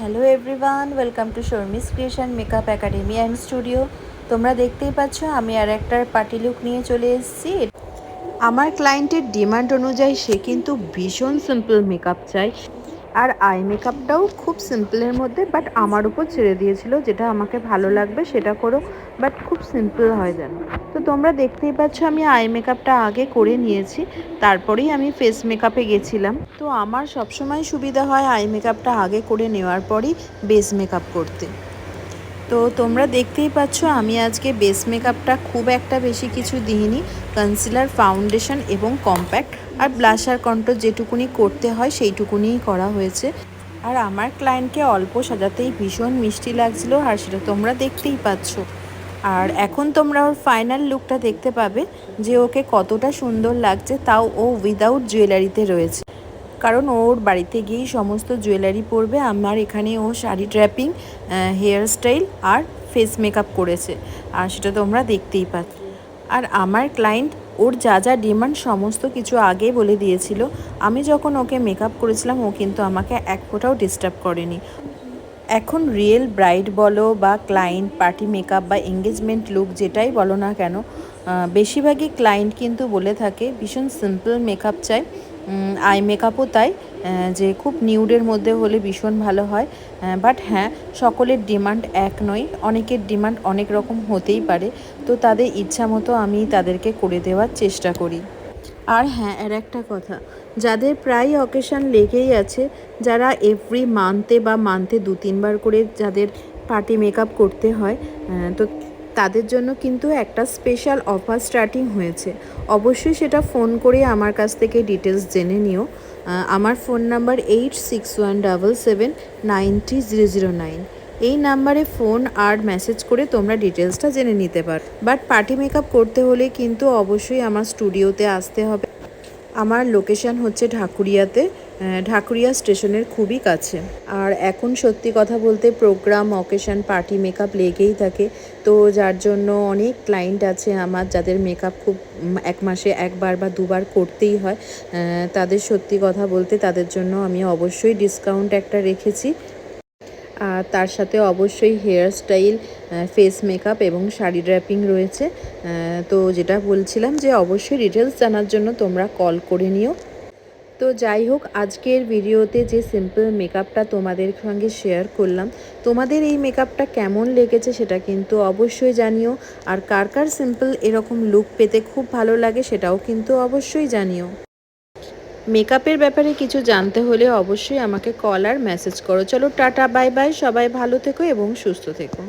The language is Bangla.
Hello everyone, welcome to Sharmi's creation makeup academy and studio. তোমরা দেখতেই পাচ্ছ আমি আর একটা পার্টি লুক নিয়ে চলে এসেছি। আমার ক্লায়েন্টের ডিমান্ড অনুযায়ী সে কিন্তু ভীষণ সিম্পল মেকআপ চাই, আর আই মেকআপটাও খুব সিম্পলের মধ্যে, বাট আমার উপর ছেড়ে দিয়েছিল যেটা আমাকে ভালো লাগবে সেটা করো, বাট খুব সিম্পল হয় যেন। তো তোমরা দেখতেই পাচ্ছ আমি আই মেকআপটা আগে করে নিয়েছি, তারপরেই আমি ফেস মেকআপে গেছিলাম। তো আমার সবসময় সুবিধা হয় আই মেকআপটা আগে করে নেওয়ার পরই বেস মেকআপ করতে। তো তোমরা দেখতেই পাচ্ছ আমি আজকে বেস মেকআপটা খুব একটা বেশি কিছু দিইনি। কনসিলার, ফাউন্ডেশন এবং কম্প্যাক্ট আর ব্লাশার কন্ট্রোল যেটুকুনি করতে হয় সেইটুকুনিই করা হয়েছে। আর আমার ক্লায়েন্টকে অল্প সাজাতেই ভীষণ মিষ্টি লাগছিল, আর সেটা তোমরা দেখতেই পাচ্ছ। আর এখন তোমরা ওর ফাইনাল লুকটা দেখতে পাবে যে ওকে কতটা সুন্দর লাগছে, তাও ও উইদাউট জুয়েলারিতে রয়েছে, কারণ ওর বাড়িতে গিয়েই সমস্ত জুয়েলারি পরবে। আমার এখানে ও শাড়ি ড্র্যাপিং, হেয়ার স্টাইল আর ফেস মেকআপ করেছে, আর সেটা তোমরা দেখতেই পাচ্ছ। আর আমার ক্লায়েন্ট ওর যা যা ডিমান্ড সমস্ত কিছু আগে বলে দিয়েছিল। আমি যখন ওকে মেকআপ করেছিলাম ও কিন্তু আমাকে এক ফোঁটাও ডিস্টার্ব করেনি। এখন রিয়েল ব্রাইড বলো বা ক্লায়েন্ট পার্টি মেকআপ বা এঙ্গেজমেন্ট লুক যেটাই বলো না কেন, বেশিরভাগই ক্লায়েন্ট কিন্তু বলে থাকে ভীষণ সিম্পল মেকআপ চাই। আই মেকআপও তাই, যে খুব নিউডের মধ্যে হলে ভীষণ ভালো হয়। বাট হ্যাঁ, সকলের ডিমান্ড এক নয়, অনেকের ডিমান্ড অনেক রকম হতেই পারে। তো তাদের ইচ্ছা মতো আমি তাদেরকে করে দেওয়ার চেষ্টা করি। আর হ্যাঁ, আর একটা কথা, যাদের প্রায় অকেশান লেগেই আছে, যারা এভরি মান্থে বা মান্থে 2-3 বার করে যাদের পার্টি মেকআপ করতে হয়, তো তাদের জন্য কিন্তু একটা স্পেশাল অফার স্টার্টিং হয়েছে। অবশ্যই সেটা ফোন করে আমার কাছ থেকে ডিটেলস জেনে নিও। আমার ফোন নাম্বার 8617779009। এই নাম্বারে ফোন আর মেসেজ করে তোমরা ডিটেলসটা জেনে নিতে পারো। বাট পার্টি মেকআপ করতে হলে কিন্তু অবশ্যই আমার স্টুডিওতে আসতে হবে। আমার লোকেশান হচ্ছে ঢাকুরিয়াতে, ঢাকুরিয়া স্টেশনের খুবই কাছে। আর এখন সত্যি কথা বলতে প্রোগ্রাম, অকেশান, পার্টি মেকআপ লেগেই থাকে। তো যার জন্য অনেক ক্লায়েন্ট আছে আমার যাদের মেকআপ খুব 1 মাসে 1 বার বা 2 বার করতেই হয়। তাদের সত্যি কথা বলতে তাদের জন্য আমি অবশ্যই ডিসকাউন্ট একটা রেখেছি। আর তার সাথে অবশ্যই হেয়ার স্টাইল, ফেস মেকআপ এবং শাড়ি ড্র্যাপিং রয়েছে। তো যেটা বলছিলাম যে অবশ্যই ডিটেলস জানার জন্য তোমরা কল করে নিও। তো যাই হোক, আজকের ভিডিওতে যে সিম্পল মেকআপটা তোমাদের সঙ্গে শেয়ার করলাম, তোমাদের এই মেকআপটা কেমন লেগেছে সেটা কিন্তু অবশ্যই জানিও। আর কার কার সিম্পল এরকম লুক পেতে খুব ভালো লাগে সেটাও কিন্তু অবশ্যই জানিও। মেকআপের ব্যাপারে কিছু জানতে হলে অবশ্যই আমাকে কল আর মেসেজ করো। চলো টাটা, বাই বাই, সবাই ভালো থেকো এবং সুস্থ থেকো।